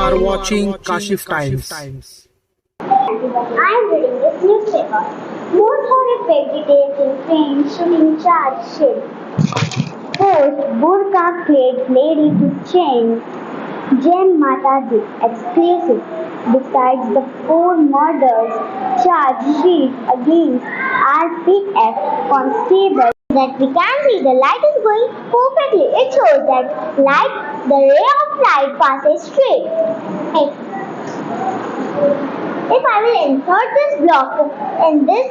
are watching Kashif Times. I am reading this newspaper. More horrific details in train shooting charge sheet. Forced burqa-clad lady to change Jai Mataji exclusive. Besides the 4 murders charge sheet against RPF constable that we can see the light is going perfectly. It shows that the ray of light passes straight. If I will insert this block in this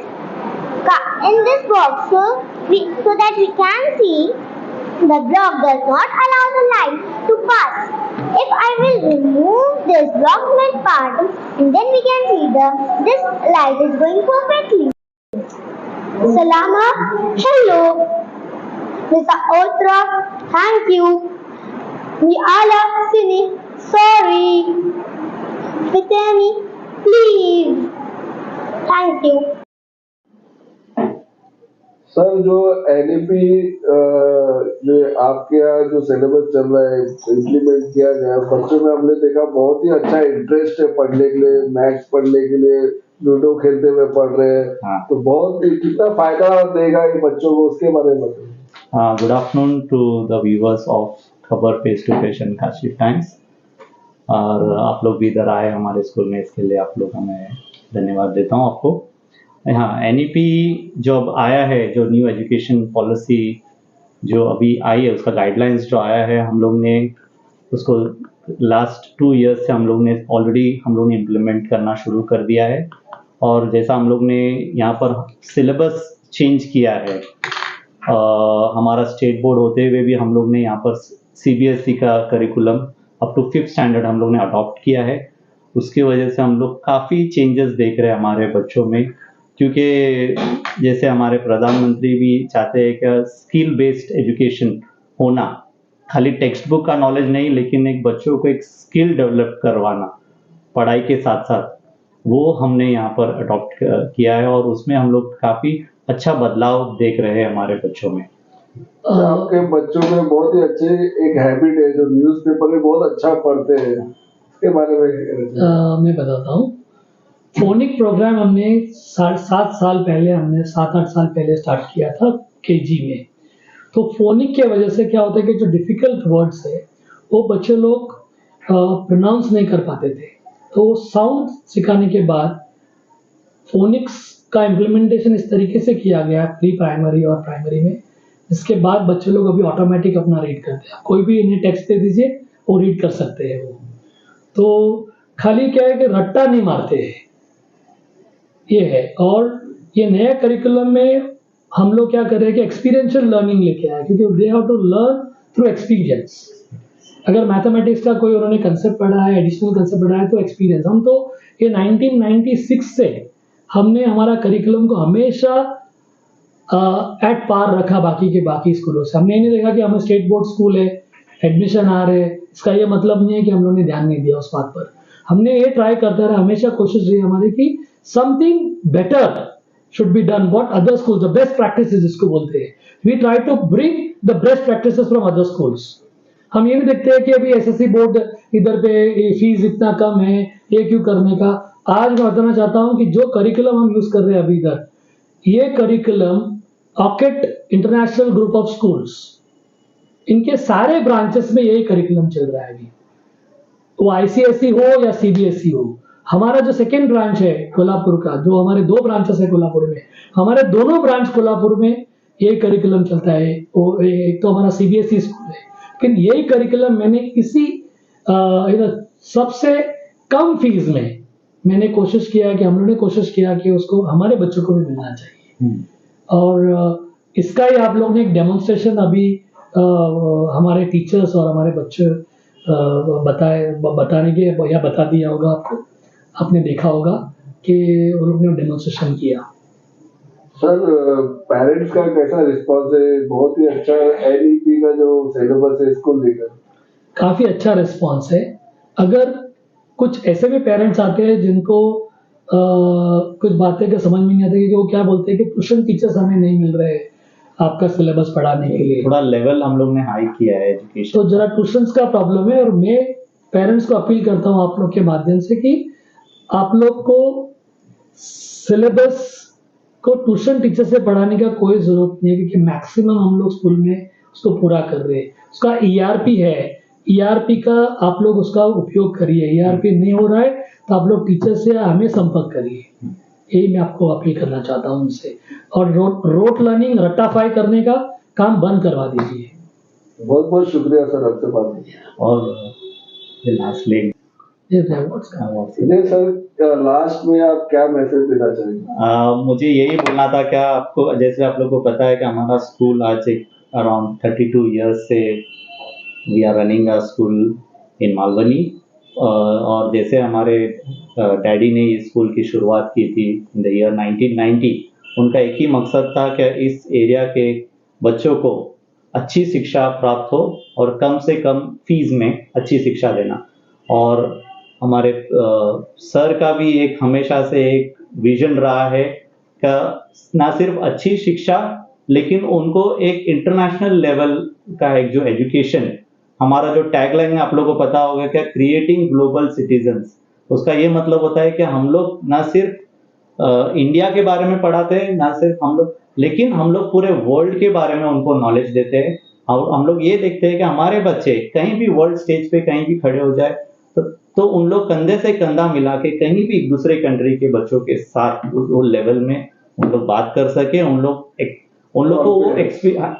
box so that we can see the block does not allow the light to pass. If I will remove this block part and then we can see this light is going perfectly. Salama, hello. Mr. Otra, thank you. Niala, Sini, sorry. Fitani, please. Thank you. Sir, जो NEP जो आपके यहाँ जो syllabus चल रहा है implement किया गया बच्चों में हमने देखा बहुत ही अच्छा इंटरेस्ट है पढ़ने के लिए, मैथ्स पढ़ने के लिए, लूडो खेलते हुए पढ़ रहे हैं। हाँ। तो बहुत ही कितना फायदा देगा ये बच्चों को, उसके बारे में बताइए। Good afternoon to the viewers of Khabar face to face and Kashif times. और आप लोग भी इधर आए हमारे स्कूल में, इसके लिए आप लोग हमें धन्यवाद देता हूँ आपको। हाँ, एनईपी जो अब आया है, जो न्यू एजुकेशन पॉलिसी जो अभी आई है, उसका गाइडलाइंस जो आया है, हम लोग ने उसको लास्ट 2 इयर्स से हम लोग ने इम्प्लीमेंट करना शुरू कर दिया है। और जैसा हम लोग ने यहाँ पर सिलेबस चेंज किया है, हमारा स्टेट बोर्ड होते हुए भी हम लोग ने यहाँ पर सीबीएसई का curriculum up to 5th standard हम लोग ने अडॉप्ट किया है। उसकी वजह से हम लोग काफ़ी चेंजेस देख रहे हैं हमारे बच्चों में, क्योंकि जैसे हमारे प्रधानमंत्री भी चाहते हैं कि स्किल बेस्ड एजुकेशन होना, खाली टेक्स्ट बुक का नॉलेज नहीं, लेकिन एक बच्चों को एक स्किल डेवलप करवाना पढ़ाई के साथ साथ, वो हमने यहाँ पर अडॉप्ट किया है और उसमें हम लोग काफ़ी अच्छा बदलाव देख रहे हैं हमारे बच्चों में। आपके बच्चों में बहुत ही अच्छे एक हैबिट है जो न्यूज़पेपर में बहुत अच्छा पढ़ते हैं, इसके बारे में मैं बताता हूँ। फोनिक प्रोग्राम हमने 7-8 साल पहले स्टार्ट किया था केजी में। तो फोनिक की वजह से क्या होता है कि जो डिफ़िकल्ट वर्ड्स है वो बच्चे लोग प्रोनाउंस नहीं कर पाते थे। तो साउंड सिखाने के बाद फोनिक्स का इम्प्लीमेंटेशन इस तरीके से किया गया प्री प्राइमरी और प्राइमरी में, जिसके बाद बच्चे लोग अभी ऑटोमेटिक अपना रीड करते हैं। कोई भी इन्हें टेक्स्ट दे दीजिए, वो रीड कर सकते हैं। वो तो खाली क्या है कि रट्टा नहीं मारते हैं, ये है। और ये नया करिकुलम में हम लोग क्या कर रहे हैं कि एक्सपीरियंशियल लर्निंग लेके आए, क्योंकि they have to learn through experience. अगर मैथमेटिक्स का कोई उन्होंने कंसेप्ट पढ़ा है, एडिशनल कंसेप्ट पढ़ा है, तो एक्सपीरियंस। हम तो ये 1996 से हमने हमारा करिकुलम को हमेशा एट पार रखा बाकी स्कूलों से। हमने नहीं देखा कि हमें स्टेट बोर्ड स्कूल है, एडमिशन आ रहे, इसका ये मतलब नहीं है कि हम लोगों ने ध्यान नहीं दिया उस बात पर। हमने ये ट्राई करते रहे, हमेशा कोशिश रही हमारी कि something better should be done, what other schools, the best practices जिसको बोलते हैं, we try to bring the best practices from other schools। हम ये भी देखते हैं कि अभी एसएससी बोर्ड इधर पे फीस इतना कम है, ये क्यों करने का। आज मैं बताना चाहता हूँ कि जो करिकुलम हम यूज कर रहे हैं अभी इधर, ये करिकुलम ऑकेट इंटरनेशनल ग्रुप ऑफ स्कूल्स, इनके सारे ब्रांचेस में यही करिकुलम चल रहा है अभी, वो आईसीएसई हो या सीबीएसई हो। हमारा जो सेकेंड ब्रांच है कोल्हापुर का, जो हमारे 2 ब्रांचेस है कोल्हापुर में, हमारे दोनों ब्रांच कोल्हापुर में यही करिकुलम चलता है। एक तो हमारा सीबीएसई स्कूल है, लेकिन यही करिकुलम मैंने इसी सबसे कम फीस में मैंने कोशिश किया कि हम लोगों ने कोशिश किया कि उसको हमारे बच्चों को भी मिलना चाहिए। और इसका ही आप लोग ने एक डेमोन्स्ट्रेशन अभी हमारे टीचर्स और हमारे बच्चे बताने के या बता दिया होगा आपको, आपने देखा होगा कि वो लोग ने डेमोन्स्ट्रेशन किया। सर, पेरेंट्स का कैसा रिस्पांस है? बहुत ही अच्छा एनईपी का जो सिलेबस है इसको लेकर काफी अच्छा रिस्पांस है। अगर कुछ ऐसे भी पेरेंट्स आते हैं जिनको कुछ बातें का समझ में नहीं आती, कि वो क्या बोलते हैं कि ट्यूशन टीचर्स हमें नहीं मिल रहे आपका सिलेबस पढ़ाने के लिए, थोड़ा लेवल हम लोग ने हाई किया है एजुकेशन, तो जरा ट्यूशंस का प्रॉब्लम है। और मैं पेरेंट्स को अपील करता हूँ आप लोग के माध्यम से कि आप लोग को सिलेबस को ट्यूशन टीचर से पढ़ाने का कोई जरूरत नहीं है, क्योंकि मैक्सिमम हम लोग स्कूल में उसको पूरा कर रहे हैं। उसका ईआरपी है, ईआरपी का आप लोग उसका उपयोग करिए। ईआरपी नहीं हो रहा है तो आप लोग टीचर से या हमें संपर्क करिए, यही मैं आपको अपील करना चाहता हूँ उनसे। और रोट लर्निंग, रट्टाफाई करने का काम बंद करवा दीजिए। बहुत बहुत शुक्रिया सर आपसे बात करने। और लास्टली नहीं सर, लास्ट में आप क्या मैसेज देना चाहेंगे? मुझे यही बोलना था क्या आपको, जैसे आप लोगों को पता है कि हमारा स्कूल आज एक अराउंड 32 ईयर्स से we are running a school in Malvani. और जैसे हमारे डैडी ने इस स्कूल की शुरुआत की थी इन द ईयर 1990, उनका एक ही मकसद था कि इस एरिया के बच्चों को अच्छी शिक्षा प्राप्त हो और कम से कम फीस में अच्छी शिक्षा देना। और हमारे सर का भी एक हमेशा से एक विजन रहा है कि ना सिर्फ अच्छी शिक्षा, लेकिन उनको एक इंटरनेशनल लेवल का एक जो एजुकेशन, हमारा जो टैगलाइन है आप लोगों को पता होगा क्या, क्रिएटिंग ग्लोबल सिटीजन्स। उसका ये मतलब होता है कि हम लोग ना सिर्फ इंडिया के बारे में पढ़ाते हैं, ना सिर्फ हम लोग, लेकिन हम लोग पूरे वर्ल्ड के बारे में उनको नॉलेज देते हैं। और हम लोग ये देखते हैं कि हमारे बच्चे कहीं भी वर्ल्ड स्टेज पे कहीं भी खड़े हो जाए तो उन लोग कंधे से कंधा मिला के कहीं भी एक दूसरे कंट्री के बच्चों के साथ वो लेवल में उन लोग बात कर सके, उन लोग को वो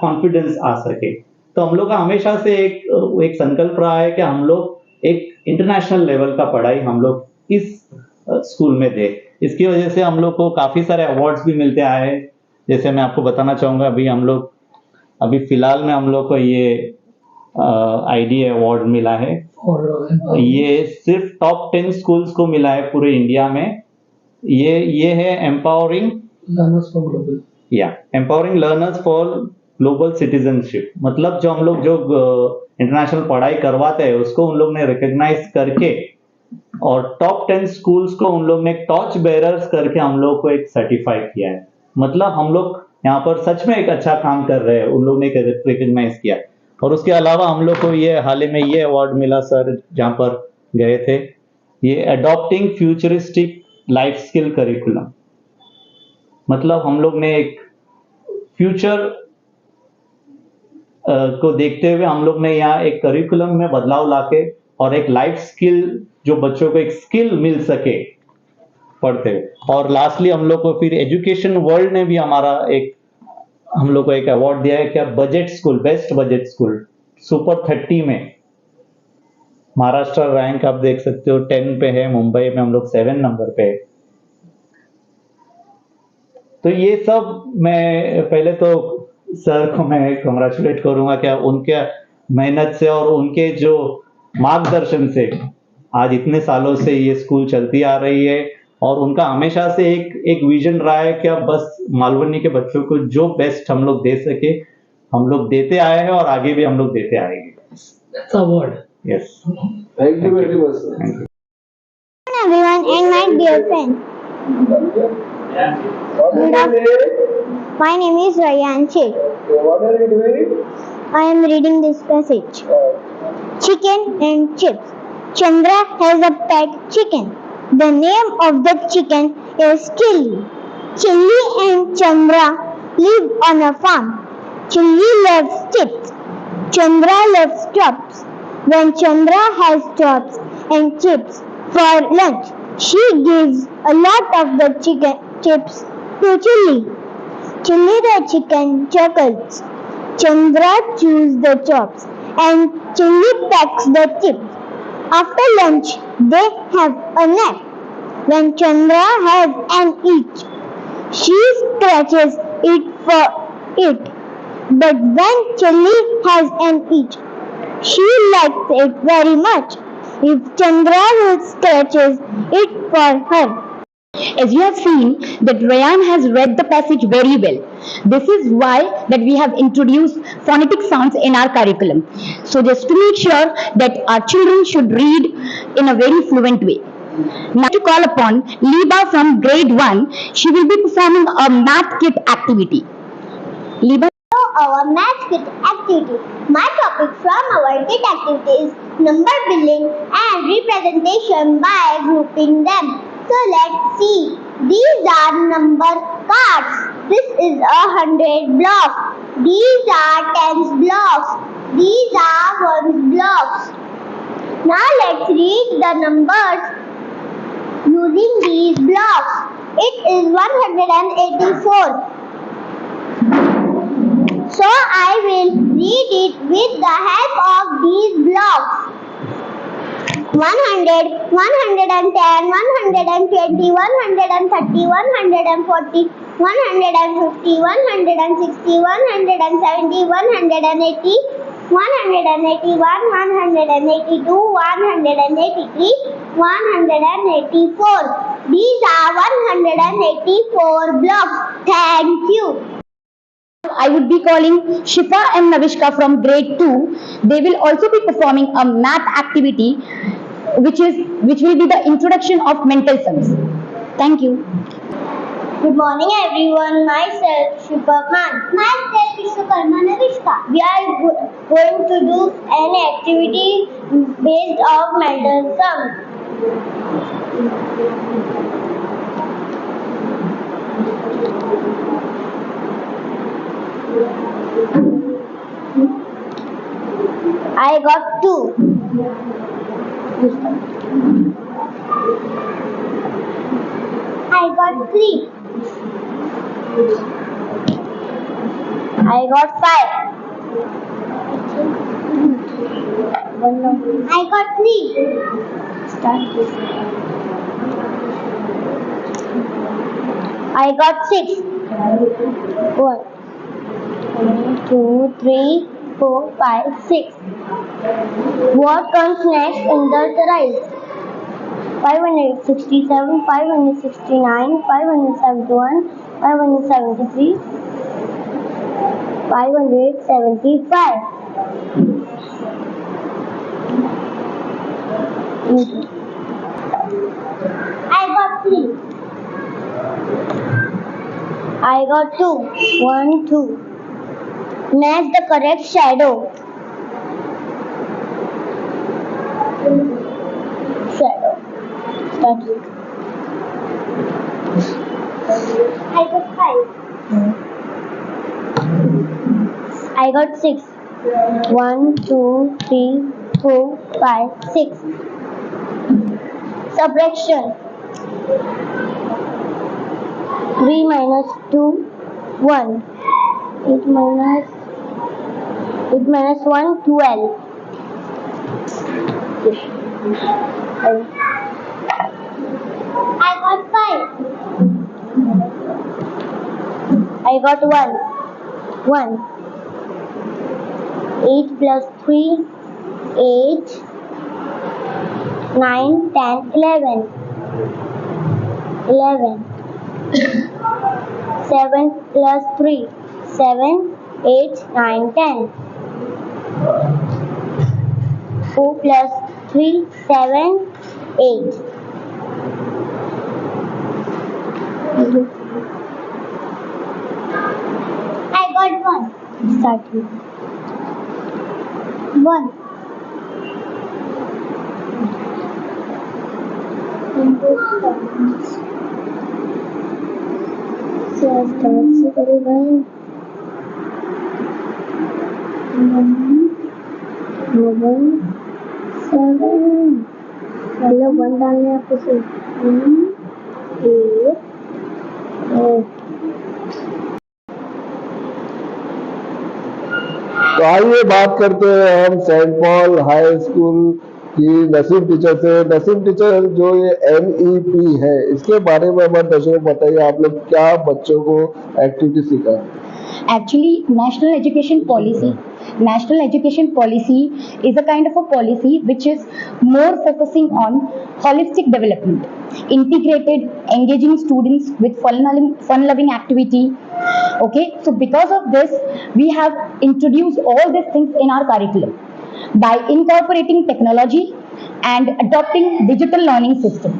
कॉन्फिडेंस आ सके। तो हम लोग का हमेशा से एक संकल्प रहा है कि हम लोग एक इंटरनेशनल लेवल का पढ़ाई हम लोग इस स्कूल में दे। इसकी वजह से हम लोग को काफी सारे अवार्ड्स भी मिलते आए हैं। जैसे मैं आपको बताना चाहूंगा, अभी फिलहाल में हम लोग को ये आईडी अवार्ड मिला है, और ये सिर्फ टॉप 10 स्कूल्स को मिला है पूरे इंडिया में। ये है empowering learners for global, empowering learners for global citizenship. मतलब जो हम लोग जो इंटरनेशनल पढ़ाई करवाते हैं उसको उन लोग ने रिकॉग्नाइज करके, और टॉप 10 स्कूल्स को उन लोग ने टॉर्च बेरर्स करके हम लोग को एक सर्टिफाई किया है। मतलब हम लोग यहाँ पर सच में एक अच्छा काम कर रहे हैं, उन लोग ने रिकॉग्नाइज किया। और उसके अलावा हम लोग को ये हाल ही में ये अवार्ड मिला सर, जहाँ पर गए थे, ये adopting futuristic life skill curriculum. मतलब हम लोग ने एक फ्यूचर को देखते हुए हम लोग ने यहाँ एक करिकुलम में बदलाव लाके और एक लाइफ स्किल, जो बच्चों को एक स्किल मिल सके पढ़ते हुए। और लास्टली हम लोग को फिर एजुकेशन वर्ल्ड ने भी हम लोग को एक अवार्ड दिया है, क्या, budget school, best budget school super 30 में। महाराष्ट्र रैंक आप देख सकते हो 10 पे है, मुंबई में हम लोग 7 नंबर पे है। तो ये सब मैं पहले तो सर को मैं कंग्रेचुलेट करूंगा क्या, उनके मेहनत से और उनके जो मार्गदर्शन से आज इतने सालों से ये स्कूल चलती आ रही है। और उनका हमेशा से एक विजन रहा है कि बस मालवनी के बच्चों को जो बेस्ट हम लोग दे सके हम लोग देते आए हैं, और आगे भी हम लोग देते आएंगे। That's a word. Yes. Thank you very much, sir. Thank you. Hello everyone and my dear friends. What are you doing? My name is Rayan Sheikh. What are you doing? I am reading this passage. Chicken and chips. Chandra has a pet chicken. The name of the chicken is Chilli. Chilli and Chandra live on a farm. Chilli loves chips. Chandra loves chops. When Chandra has chops and chips for lunch, she gives a lot of the chips to Chilli. Chilli the chicken chuckles. Chandra chews the chops and Chilli pecks the chips. After lunch, they have a nap. When Chandra has an itch, she scratches it for it. But when Chilli has an itch, she likes it very much if Chandra scratches it for her. As you have seen that Rayan has read the passage very well. This is why that we have introduced phonetic sounds in our curriculum. So just to make sure that our children should read in a very fluent way. Now to call upon Liba from grade 1, she will be performing a math kit activity. Liba. Our math kit activity. My topic from our kit activity is number building and representation by grouping them. So let's see. These are number cards. This is 100 blocks. These are tens blocks. These are ones blocks. Now let's read the numbers using these blocks. It is 184. So I will read it with the help of these blocks. 100, 110, 120, 130, 140, 150, 160, 170, 180, 181, 182, 183, 184. These are 184 blocks. Thank you. I would be calling Shifa and Navishka from grade 2. They will also be performing a math activity which will be the introduction of mental sums. Thank you. Good morning everyone, myself Shifa Khan. Myself Vishwakarma Navishka. We are going to do an activity based on mental sum. I got 2. I got 3. I got 5. I got 3. Start this. I got 6. 1, 2, 3, 4, 5, 6. What comes next in the rise? 567, 569, 571, 573, 575. I got 3. I got 2. 1, 2. Match the correct shadow. Shadow. Start with. I got 5. I got 6. 1, 2, 3, 4, 5, 6. Subtraction. 3 minus 2, 1. 8 minus 1, 12. I got 5. I got 1. 1. 8 plus 3, 8. 9, 10, 11. 11. 7 plus 3, 7, 8, 9, 10. 4 plus 3, 7, 8. I got 1. Start with 1. So I start से करेगा 7. पहले 1 डालने आपको से 8. तो आइए बात करते हैं हम सेंट पॉल हाई स्कूल की नसीम टीचर से। नसीम टीचर, जो ये NEP है, इसके बारे में हमारे दर्शकों को बताइए, आप लोग क्या बच्चों को एक्टिविटी सिखाएं? Actually, National Education Policy is a kind of a policy which is more focusing on holistic development, integrated, engaging students with fun-loving activity. Okay, so because of this, we have introduced all these things in our curriculum by incorporating technology and adopting digital learning system.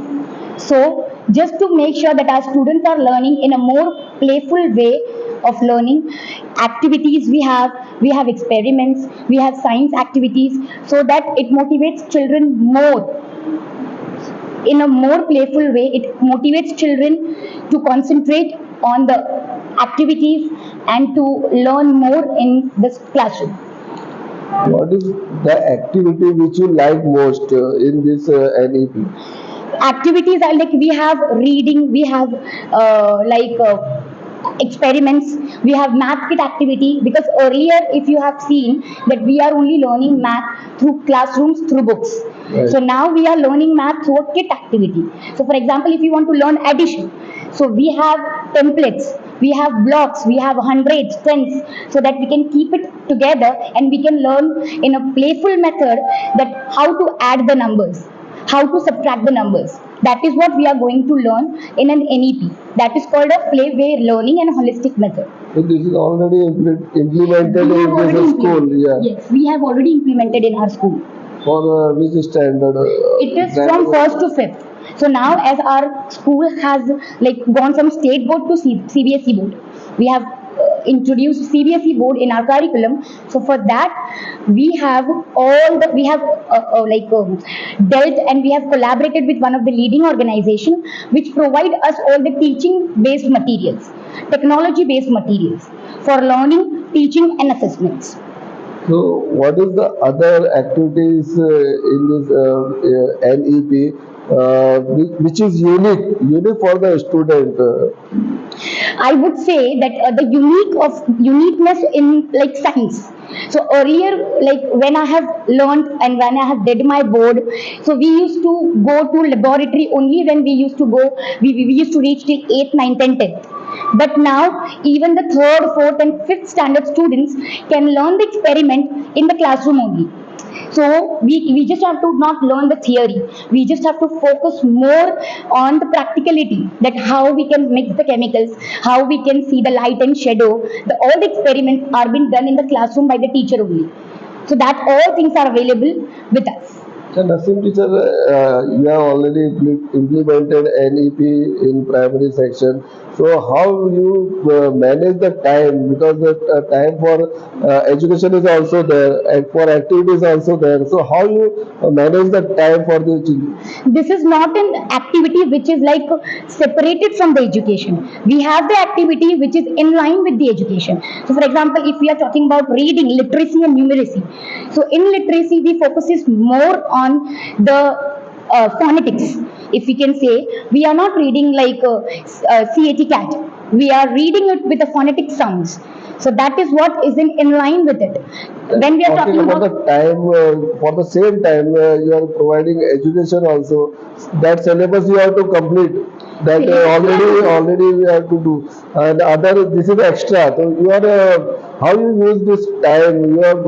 So, just to make sure that our students are learning in a more playful way, of learning. Activities we have experiments, we have science activities, so that it motivates children more in a more playful way. It motivates children to concentrate on the activities and to learn more in this classroom. What is the activity which you like most in this NEP? Activities are like we have reading, we have experiments, we have math kit activity, because earlier if you have seen that we are only learning math through classrooms, through books. Right. So now we are learning math through a kit activity. So for example, if you want to learn addition, so we have templates, we have blocks, we have hundreds, tens, so that we can keep it together and we can learn in a playful method that how to add the numbers, how to subtract the numbers. That is what we are going to learn in an NEP. That is called a play-way learning and holistic method. So this is already implemented We have in already this school, implemented. yeah. Yes, we have already implemented in our school. For which standard? It is from first to fifth. So now, as our school has gone from state board to CBSE board, we have introduced CBSE board in our curriculum. So for that, we have dealt and we have collaborated with one of the leading organization which provide us all the teaching based materials, technology based materials for learning, teaching and assessments. So what is the other activities in this NEP which is unique for the student? I would say that the uniqueness in science. So earlier, when I have learned and when I have did my board, so we used to go to laboratory only when we used to go. We used to reach till 8th, 9th, and 10th. But now, even the 3rd, 4th, and 5th standard students can learn the experiment in the classroom only. So we just have to not learn the theory. We just have to focus more on the practicality, that how we can mix the chemicals, how we can see the light and shadow. All the experiments are being done in the classroom by the teacher only. So that all things are available with us. So Nasim teacher, you have already implemented NEP in primary section. So how you manage the time, because the time for education is also there and for activities also there. So how you manage the time for the children? This is not an activity which is separated from the education. We have the activity which is in line with the education. So for example, if we are talking about reading, literacy and numeracy. So in literacy, we focuses more on the phonetics. If we can say, we are not reading CAT cat. We are reading it with the phonetic sounds. So that is what is in line with it. When we are talking about the time, for the same time, you are providing education also. That syllabus you have to complete. That already we have to do. And other, this is extra. So you are how you use this time? You are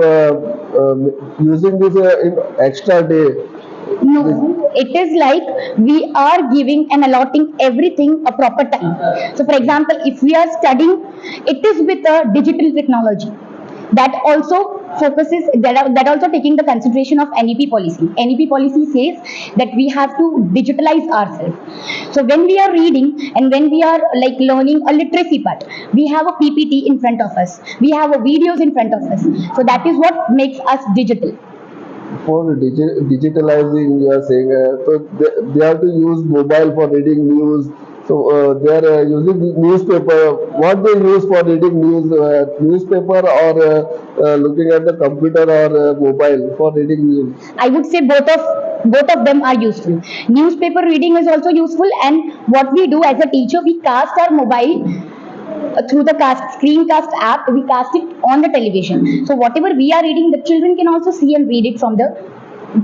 using this in extra day. no, it is we are giving and allotting everything a proper time. So, for example, if we are studying, it is with a digital technology. That also focuses, that also taking the consideration of NEP policy. NEP policy says that we have to digitalize ourselves. So when we are reading and when we are learning a literacy part, we have a PPT in front of us. We have a videos in front of us. So that is what makes us digital. For digitalizing, you are saying, so they have to use mobile for reading news. So they are using newspaper. What they use for reading news, newspaper or looking at the computer or mobile for reading news? I would say both of them are useful. Newspaper reading is also useful, and what we do as a teacher, we cast our mobile through the screencast app. We cast it on the television. So whatever we are reading, the children can also see and read it from the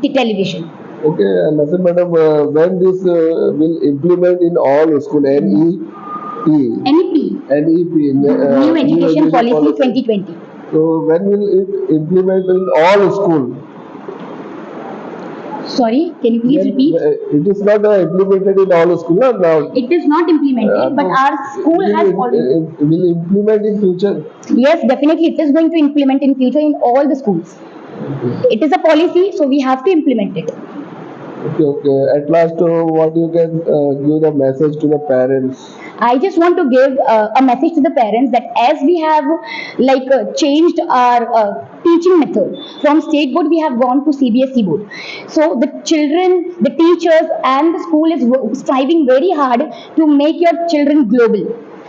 television. Okay, Nasim madam, when this will implement in all school, NEP, New Education Policy 2020. So when will it implement in all school? Sorry, can you please repeat? It is not implemented in all schools now. It is not implemented, but our school has already. Will implement in future? Yes, definitely, it is going to implement in future in all the schools. It is a policy, so we have to implement it. Okay, okay. At last, what you can give the message to the parents? I just want to give a message to the parents that as we have changed our teaching method from state board, we have gone to CBSE board. So the children, the teachers, and the school is striving very hard to make your children global.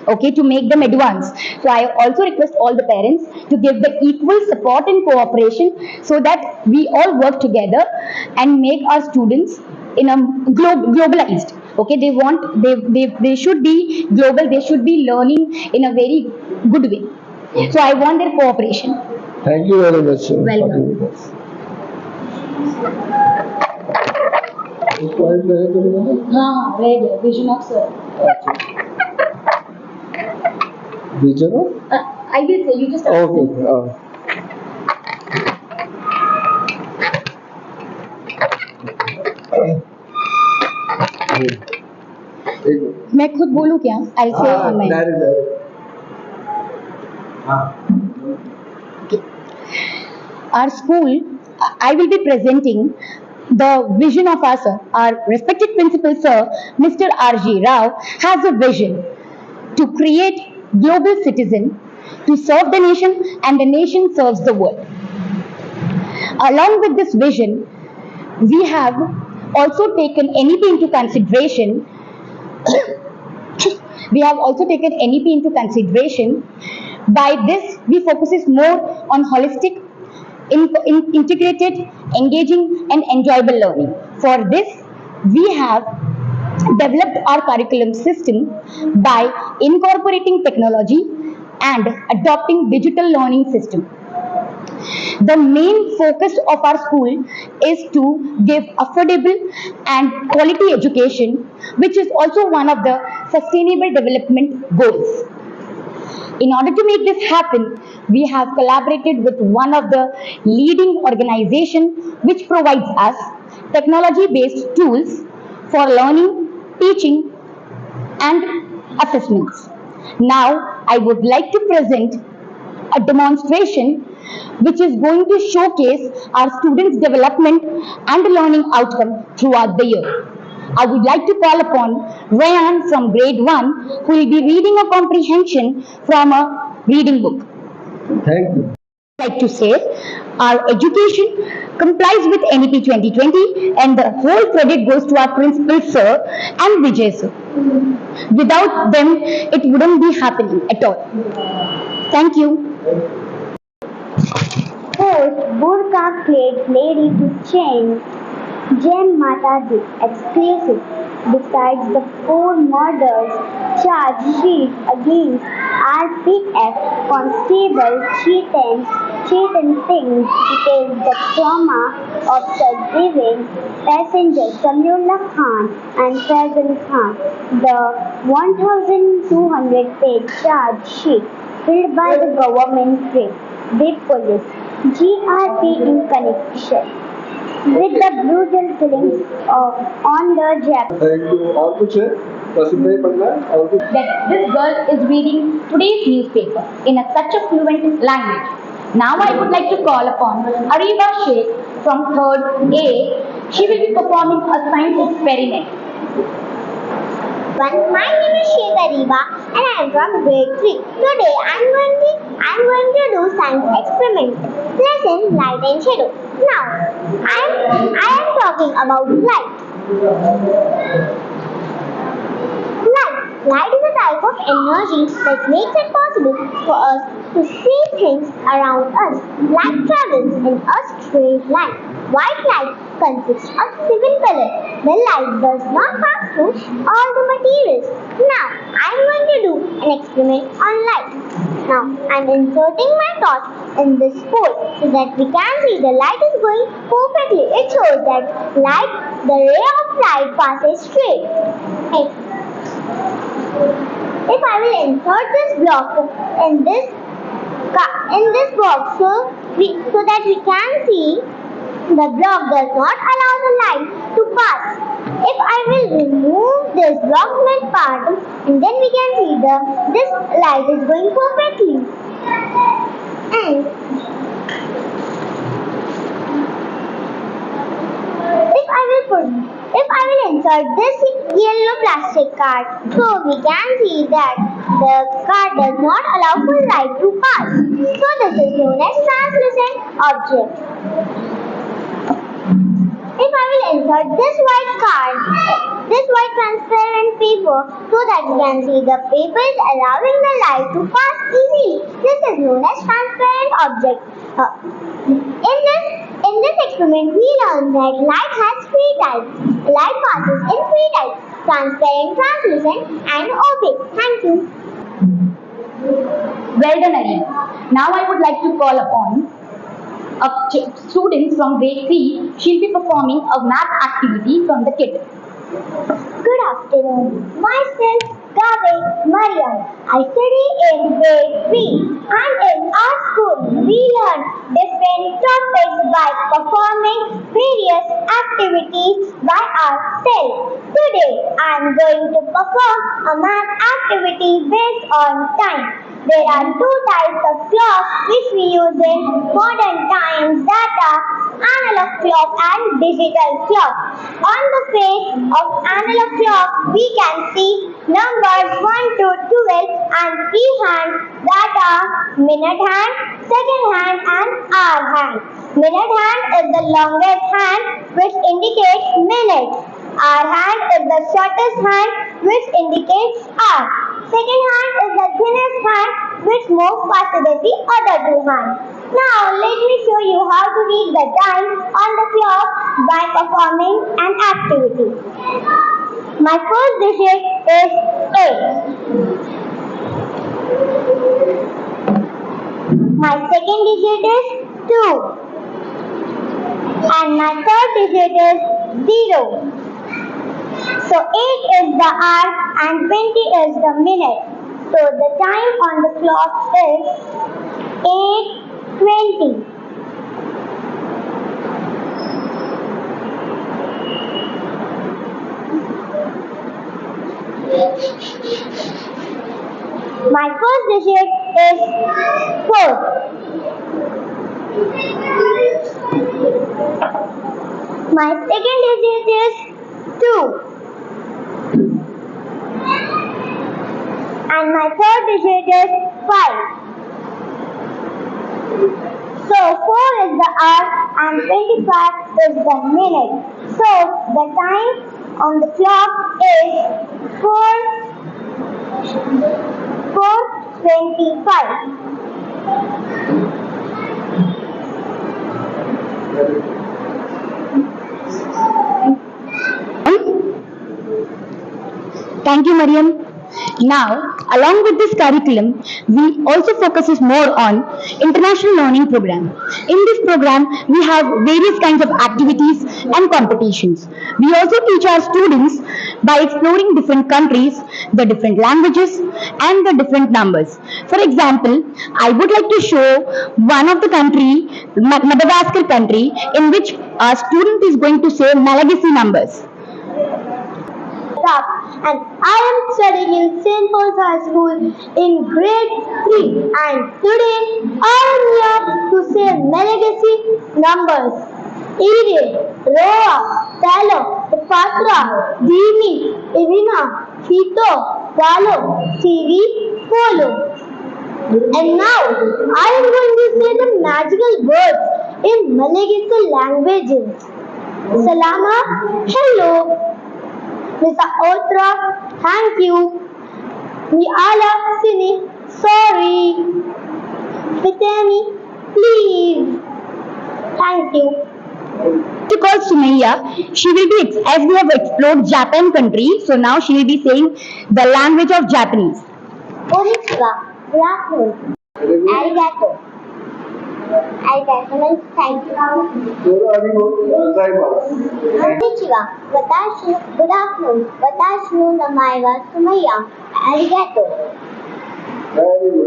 Okay, to make them advance. So I also request all the parents to give the equal support and cooperation so that we all work together and make our students in a globalized. Okay, they should be global, they should be learning in a very good way. So I want their cooperation. Thank you very much, sir. Welcome. for giving us. एक point रहे तो नहीं बना? हाँ, read vision of sir. Vision of? I will say, you just Okay. एक मैं खुद बोलूं क्या? I'll say on my direct. our school, I will be presenting the vision of our sir. Our respected principal sir, Mr. R.G. Rao, has a vision to create global citizen, to serve the nation, and the nation serves the world. Along with this vision, we have also taken NEP into consideration. We have also taken NEP into consideration. By this, we focuses more on holistic, integrated, engaging, and enjoyable learning. For this, we have developed our curriculum system by incorporating technology and adopting digital learning system. The main focus of our school is to give affordable and quality education, which is also one of the sustainable development goals. In order to make this happen, we have collaborated with one of the leading organizations which provides us technology-based tools for learning, teaching, and assessments. Now, I would like to present a demonstration which is going to showcase our students' development and learning outcome throughout the year. I would like to call upon Rayan from grade 1 who will be reading a comprehension from a reading book. Thank you. Like to say, our education complies with NEP 2020 and the whole credit goes to our principal sir and Vijay sir. Without them, it wouldn't be happening at all. Thank you. Forced burqa clad lady to change Jen Mataji exclusive. Besides the 4 murders charge sheet against RPF Constable Chetan Singh details the trauma of surviving passengers Samiullah Khan and Faizal Khan. The 1,200-page charge sheet filled by the government with police, GRP in connection with the brutal killings on the Japanese. Thank you. और कुछ है? बस इतना ही पढ़ना है और कुछ? That this girl is reading today's newspaper in such a fluent language. Now I would like to call upon Ariba Sheikh from 3rd A. She will be performing a science experiment. My name is Sheikh Ariba and I am from grade 3. Today I am going to do science experiment. Lesson light and shadow. Now I am talking about light. Light is a type of energy that makes it possible for us to see things around us. Light travels in a straight line. White light consists of 7 colors. The light does not pass through all the materials. Now, I am going to do an experiment on light. Now, I am inserting my torch in this pole so that we can see the light is going perfectly. It shows that the ray of light passes straight. If I will insert this block in this box so that we can see, the block does not allow the light to pass. If I will remove this block part, and then we can see this light is going perfectly. And if I will put insert this yellow plastic card. So we can see that the card does not allow for light to pass. So this is known as translucent object. If I will insert this white card, this white transparent paper, so that we can see the paper is allowing the light to pass easily. This is known as transparent object. In this experiment, we learned that light has three types. Light passes in three types: transparent, translucent, and opaque. Thank you. Well done, Aryan. Now I would like to call upon a student from grade 3. She'll be performing a math activity from the kit. Good afternoon. Myself, Gabe Mariam. I study in grade 3, and in our school we learn different topics by performing various activities by ourselves. Today I am going to perform a math activity based on time. There are two types of clocks which we use in modern times, that are analog clock and digital clock. On the face of analog clock, we can see numbers 1 to 12 and 3 hands, that are minute hand, second hand and hour hand. Minute hand is the longest hand which indicates minutes. Hour hand is the shortest hand which indicates hour. Second hand is the thinnest hand which moves faster than the other two hands. Now let me show you how to read the time on the clock by performing an activity. My first digit is 8. My second digit is 2. And my third digit is 0. So 8 is the hour and 20 is the minute. So the time on the clock is 8:20. My first digit is 4. My second digit is 2. And my third digit is 5. So 4 is the hour and 25 is the minute. So the time on the clock is 4:25. Thank you, Mariam. Now, along with this curriculum, we also focuses more on international learning program. In this program, we have various kinds of activities and competitions. We also teach our students by exploring different countries, the different languages, and the different numbers. For example, I would like to show one of the country, Madagascar country, in which our student is going to say Malagasy numbers. And I am studying in St. Paul's High School in grade 3, and today I am here to say Malagasy numbers: Ire, Roa, Talo, Patra, Dimi, Irina, Hito, Palo, Sivi, Polo. And now I am going to say the magical words in Malagasy languages. Salama, hello. Mr. Otra, thank you. Miala, Sini, sorry. Fitani, please. Thank you. To call Sumaya, she will be, as we have explored Japan country, so now she will be saying the language of Japanese. Konnichiwa, good afternoon. Arigato. Arigato means thank you. Konnichiwa, watashi, good afternoon. Watashi no namae wa Sumaya. Arigato. Very good.